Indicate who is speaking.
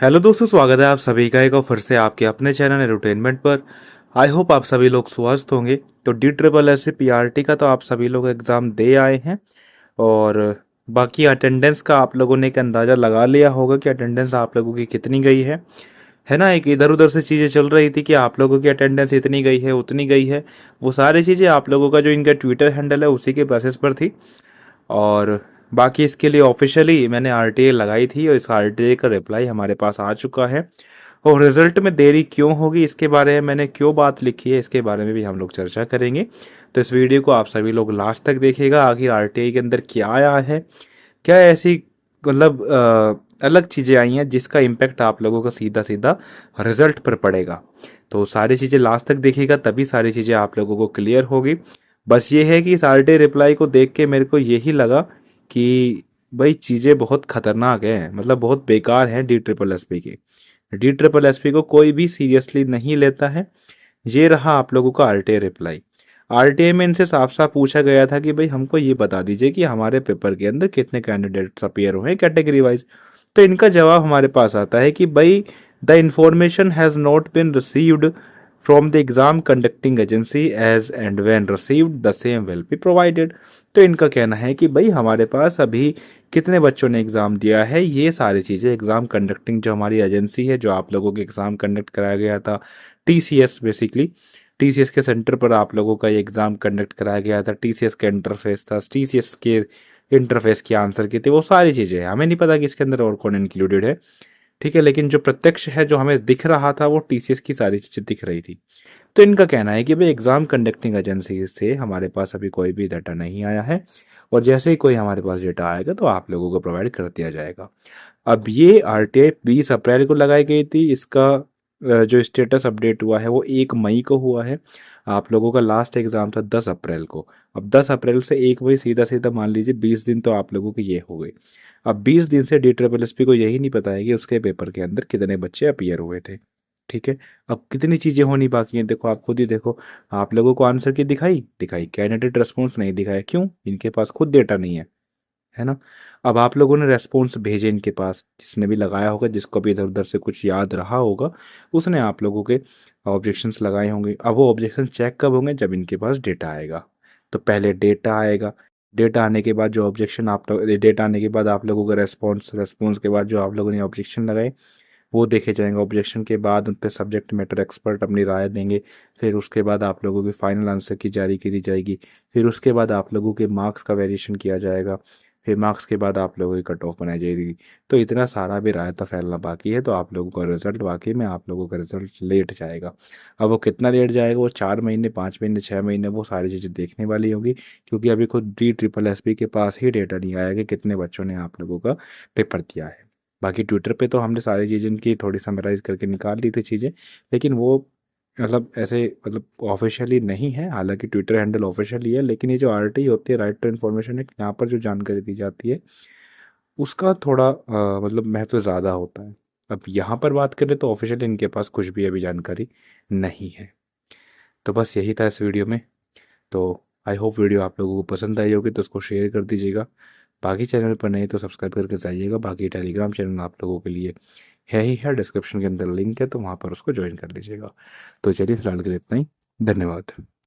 Speaker 1: Hello दोस्तों, स्वागत है आप सभी का एक बार फिर से आपके अपने चैनल एंटरटेनमेंट पर। आई होप आप सभी लोग स्वस्थ होंगे। तो D triple S P R T का तो आप सभी लोग एग्ज़ाम दे आए हैं। और बाकी अटेंडेंस का आप लोगों ने एक अंदाज़ा लगा लिया होगा कि अटेंडेंस आप लोगों की कितनी गई है ना। एक इधर उधर से चीज़ें चल रही थी कि आप लोगों की अटेंडेंस इतनी गई है उतनी गई है। वो सारी चीज़ें आप लोगों का जो इनका ट्विटर हैंडल है उसी के बेसिस पर थी। और बाकी इसके लिए ऑफिशियली मैंने आरटीए लगाई थी और इस आरटीए का रिप्लाई हमारे पास आ चुका है। और रिजल्ट में देरी क्यों होगी इसके बारे में मैंने क्यों बात लिखी है इसके बारे में भी हम लोग चर्चा करेंगे। तो इस वीडियो को आप सभी लोग लास्ट तक देखिएगा। आखिर आरटीआई के अंदर क्या आया है, क्या ऐसी मतलब अलग चीज़ें आई हैं जिसका इम्पैक्ट आप लोगों का सीधा सीधा रिजल्ट पर पड़ेगा। तो सारी चीज़ें लास्ट तक देखिएगा, तभी सारी चीज़ें आप लोगों को क्लियर होगी। बस ये है कि इस आरटीआई रिप्लाई को देख के मेरे को यही लगा कि भाई चीज़ें बहुत खतरनाक हैं, मतलब बहुत बेकार हैं डी ट्रिपल एस पी की। डी ट्रिपल एस पी को कोई भी सीरियसली नहीं लेता है। ये रहा आप लोगों का आरटीआई रिप्लाई। आरटीआई में इनसे साफ साफ पूछा गया था कि भाई हमको ये बता दीजिए कि हमारे पेपर के अंदर कितने कैंडिडेट्स अपीयर हुए कैटेगरी वाइज। तो इनका जवाब हमारे पास आता है कि भाई the information has not been received from the exam conducting agency as and when received the same will be provided. तो इनका कहना है कि भाई हमारे पास अभी कितने बच्चों ने एग्ज़ाम दिया है, ये सारी चीज़ें एग्ज़ाम कंडक्टिंग जो हमारी एजेंसी है जो आप लोगों के एग्ज़ाम कंडक्ट कराया गया था, टीसीएस बेसिकली। टीसीएस के सेंटर पर आप लोगों का ये एग्ज़ाम कंडक्ट कराया गया था। टीसीएस का इंटरफेस था, टीसीएस के इंटरफेस के आंसर की थे, वो सारी चीज़ें हैं। हमें नहीं पता कि इसके अंदर और कौन इंक्लूडेड है, ठीक है, लेकिन जो प्रत्यक्ष है जो हमें दिख रहा था वो टीसीएस की सारी चीज़ें दिख रही थी। तो इनका कहना है कि भाई एग्ज़ाम कंडक्टिंग एजेंसी से हमारे पास अभी कोई भी डाटा नहीं आया है और जैसे ही कोई हमारे पास डेटा आएगा तो आप लोगों को प्रोवाइड कर दिया जाएगा। अब ये आरटीआई 20 अप्रैल को लगाई गई थी। इसका जो स्टेटस अपडेट हुआ है वो 1 मई को हुआ है। आप लोगों का लास्ट एग्ज़ाम था 10 अप्रैल को। अब 10 अप्रैल से 1 मई सीधा सीधा मान लीजिए 20 दिन तो आप लोगों के ये हो गए। अब 20 दिन से डी ट्रिपल एस पी को यही नहीं पता है कि उसके पेपर के अंदर कितने बच्चे अपीयर हुए थे, ठीक है। अब कितनी चीज़ें होनी बाकी हैं, देखो आप खुद ही देखो। आप लोगों को आंसर की दिखाई दिखाई, कैंडिडेट रेस्पॉन्स नहीं दिखाया, क्यों? इनके पास खुद डेटा नहीं है ना। अब आप लोगों ने रेस्पॉन्स भेजे इनके पास, जिसने भी लगाया होगा, जिसको भी इधर उधर से कुछ याद रहा होगा, उसने आप लोगों के ऑब्जेक्शंस लगाए होंगे। अब वो ऑब्जेक्शन चेक कब होंगे? जब इनके पास डेटा आएगा। तो पहले डेटा आएगा, डेटा आने के बाद जो ऑब्जेक्शन आप लोग, डेटा आने के बाद आप लोगों का रेस्पॉन्स, रेस्पॉन्स के बाद जो आप लोगों ने ऑब्जेक्शन लगाए वो देखे जाएंगे। ऑब्जेक्शन के बाद उन पर सब्जेक्ट मैटर एक्सपर्ट अपनी राय देंगे। फिर उसके बाद आप लोगों की फाइनल आंसर की जारी की दी जाएगी। फिर उसके बाद आप लोगों के मार्क्स का वेरिएशन किया जाएगा। फिर मार्क्स के बाद आप लोगों की कट ऑफ बनाई जाएगी। तो इतना सारा भी रायता फैलना बाकी है। तो आप लोगों का रिजल्ट, वाकई में आप लोगों का रिजल्ट लेट जाएगा। अब वो कितना लेट जाएगा, वो 4 महीने, 5 महीने, 6 महीने, वो सारी चीज़ें देखने वाली होगी। क्योंकि अभी खुद डी ट्रिपल एस पी के पास ही डेटा नहीं आया कि कितने बच्चों ने आप लोगों का पेपर दिया है। बाकी ट्विटर पे तो हमने सारी चीज़ें की थोड़ी समराइज़ करके निकाल ली थी चीज़ें, लेकिन वो मतलब ऐसे मतलब ऑफिशियली नहीं है। हालांकि ट्विटर हैंडल ऑफिशियली है, लेकिन ये जो आरटी होती है, राइट टू इन्फॉर्मेशन है, यहाँ पर जो जानकारी दी जाती है उसका थोड़ा मतलब महत्व ज़्यादा होता है। अब यहाँ पर बात करें तो ऑफिशियली इनके पास कुछ भी अभी जानकारी नहीं है। तो बस यही था इस वीडियो में। तो आई होप वीडियो आप लोगों को पसंद आई होगी, तो उसको शेयर कर दीजिएगा। बाकी चैनल पर नहीं तो सब्सक्राइब करके जाइएगा। बाकी टेलीग्राम चैनल आप लोगों के लिए है ही है, डिस्क्रिप्शन के अंदर लिंक है, तो वहाँ पर उसको ज्वाइन कर लीजिएगा। तो चलिए फिलहाल के लिए इतना ही। धन्यवाद।